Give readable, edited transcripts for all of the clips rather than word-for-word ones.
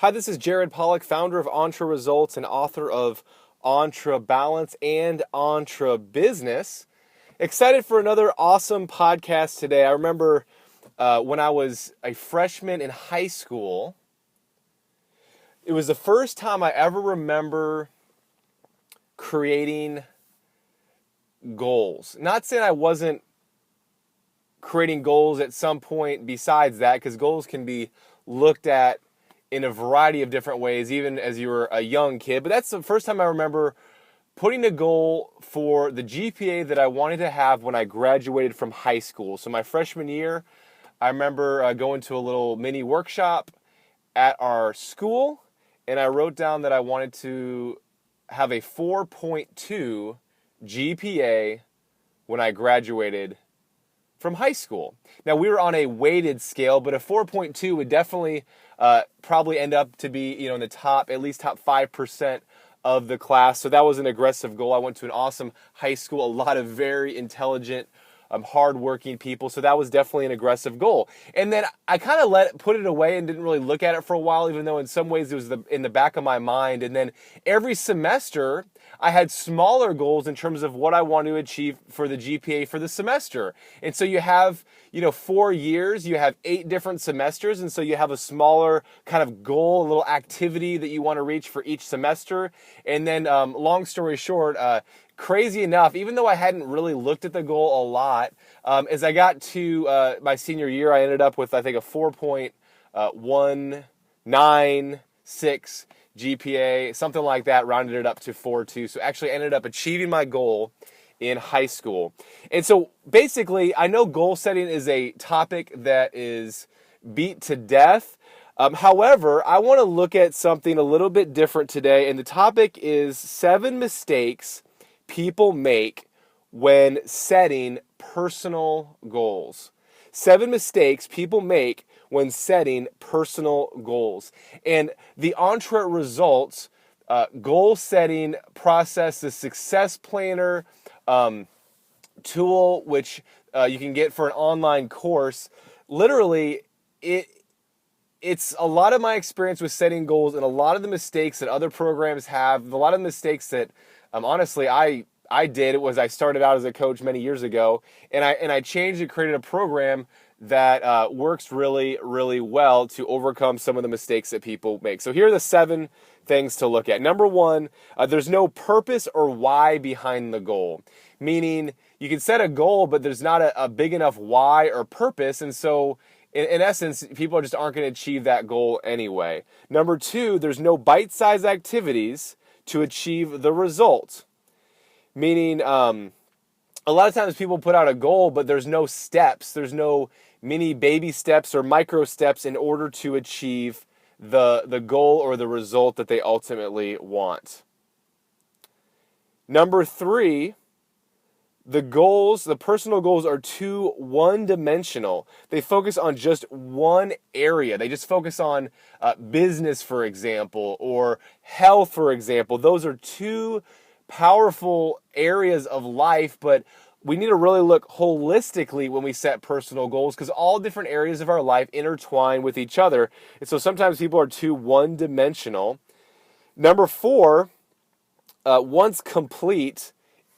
Hi, this is Jared Polak, founder of Entre Results and author of Entre Balance and Entre Business. Excited for another awesome podcast today. I remember when I was a freshman in high school, it was the first time I ever remember creating goals. Not saying I wasn't creating goals at some point besides that, because goals can be looked at in a variety of different ways, even as you were a young kid. But that's the first time I remember putting a goal for the GPA that I wanted to have when I graduated from high school. So my freshman year, I remember going to a little mini workshop at our school, and I wrote down that I wanted to have a 4.2 GPA when I graduated from high school. Now, we were on a weighted scale, but a 4.2 would definitely probably end up to be, in the top, at least top 5% of the class. So that was an aggressive goal. I went to an awesome high school, a lot of very intelligent, hardworking people. So that was definitely an aggressive goal. And then I kind of put it away and didn't really look at it for a while, even though in some ways it was in the back of my mind. And then every semester I had smaller goals in terms of what I want to achieve for the GPA for the semester. And so you have, 4 years, you have 8 different semesters. And so you have a smaller kind of goal, a little activity that you want to reach for each semester. And then long story short, crazy enough, even though I hadn't really looked at the goal a lot, as I got to my senior year, I ended up with, I think, a 4.196 GPA, something like that, rounded it up to 4.2. So actually ended up achieving my goal in high school. And so basically, I know goal setting is a topic that is beat to death. However, I want to look at something a little bit different today, and the topic is 7 mistakes people make when setting personal goals. 7 mistakes people make when setting personal goals. And the Entre Results goal setting process, the success planner tool, which you can get for an online course, literally it's a lot of my experience with setting goals and a lot of the mistakes that other programs have, a lot of the mistakes that honestly I did. It was I started out as a coach many years ago, and I changed and created a program that works really, really well to overcome some of the mistakes that people make. So here are the 7 things to look at. Number 1, there's no purpose or why behind the goal. Meaning you can set a goal, but there's not a big enough why or purpose, and so in essence, people just aren't going to achieve that goal anyway. Number 2, there's no bite-sized activities to achieve the result. Meaning, a lot of times people put out a goal, but there's no steps. There's no mini baby steps or micro steps in order to achieve the goal or the result that they ultimately want. Number 3, the personal goals are too one-dimensional. They focus on just one area. They just focus on business, for example, or health, for example. Those are two powerful areas of life, but we need to really look holistically when we set personal goals, because all different areas of our life intertwine with each other. And so sometimes people are too one-dimensional. Number 4, once complete,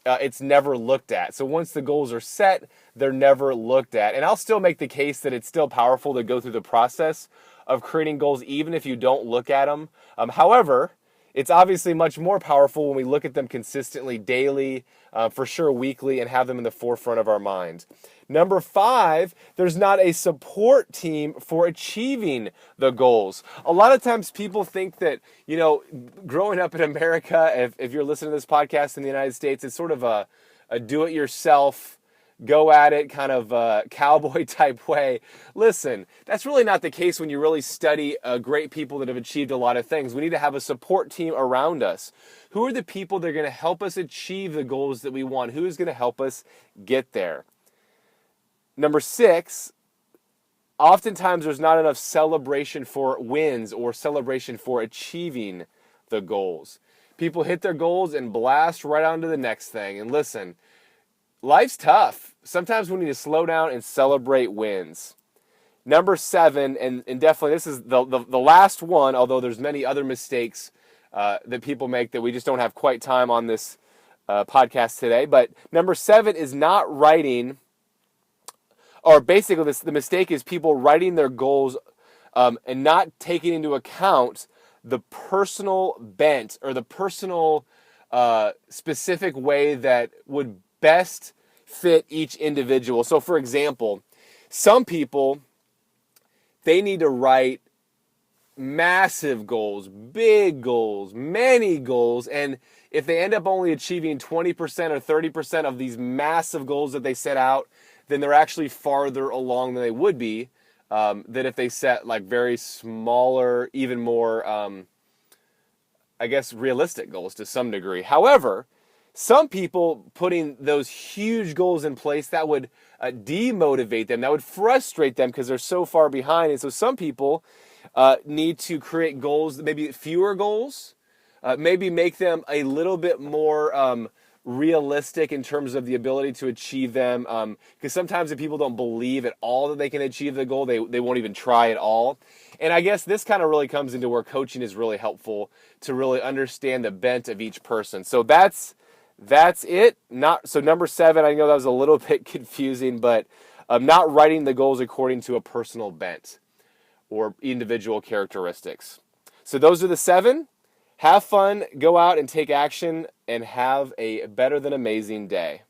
it's never looked at. So once the goals are set, they're never looked at. And I'll still make the case that it's still powerful to go through the process of creating goals, even if you don't look at them. However, it's obviously much more powerful when we look at them consistently, daily, for sure weekly, and have them in the forefront of our mind. Number 5, there's not a support team for achieving the goals. A lot of times people think that, growing up in America, if you're listening to this podcast in the United States, it's sort of a do-it-yourself, go at it kind of cowboy type way. Listen, that's really not the case when you really study great people that have achieved a lot of things. We need to have a support team around us. Who are the people that are going to help us achieve the goals that we want? Who is going to help us get there? Number 6, oftentimes there's not enough celebration for wins or celebration for achieving the goals. People hit their goals and blast right on to the next thing. And listen, life's tough. Sometimes we need to slow down and celebrate wins. Number 7, and definitely this is the last one, although there's many other mistakes that people make that we just don't have quite time on this podcast today. But number 7 is not writing, or basically the mistake is people writing their goals and not taking into account the personal bent or the personal specific way that would best fit each individual. So for example, some people, they need to write massive goals, big goals, many goals, and if they end up only achieving 20% or 30% of these massive goals that they set out, then they're actually farther along than they would be than if they set like very smaller, even more, I guess, realistic goals to some degree. However, some people putting those huge goals in place, that would demotivate them, that would frustrate them because they're so far behind. And so some people need to create goals, maybe fewer goals, maybe make them a little bit more realistic in terms of the ability to achieve them. Because sometimes if people don't believe at all that they can achieve the goal, they won't even try at all. And I guess this kind of really comes into where coaching is really helpful to really understand the bent of each person. So that's it. So number 7, I know that was a little bit confusing, but not writing the goals according to a personal bent or individual characteristics. So those are the 7. Have fun, go out and take action, and have a better than amazing day.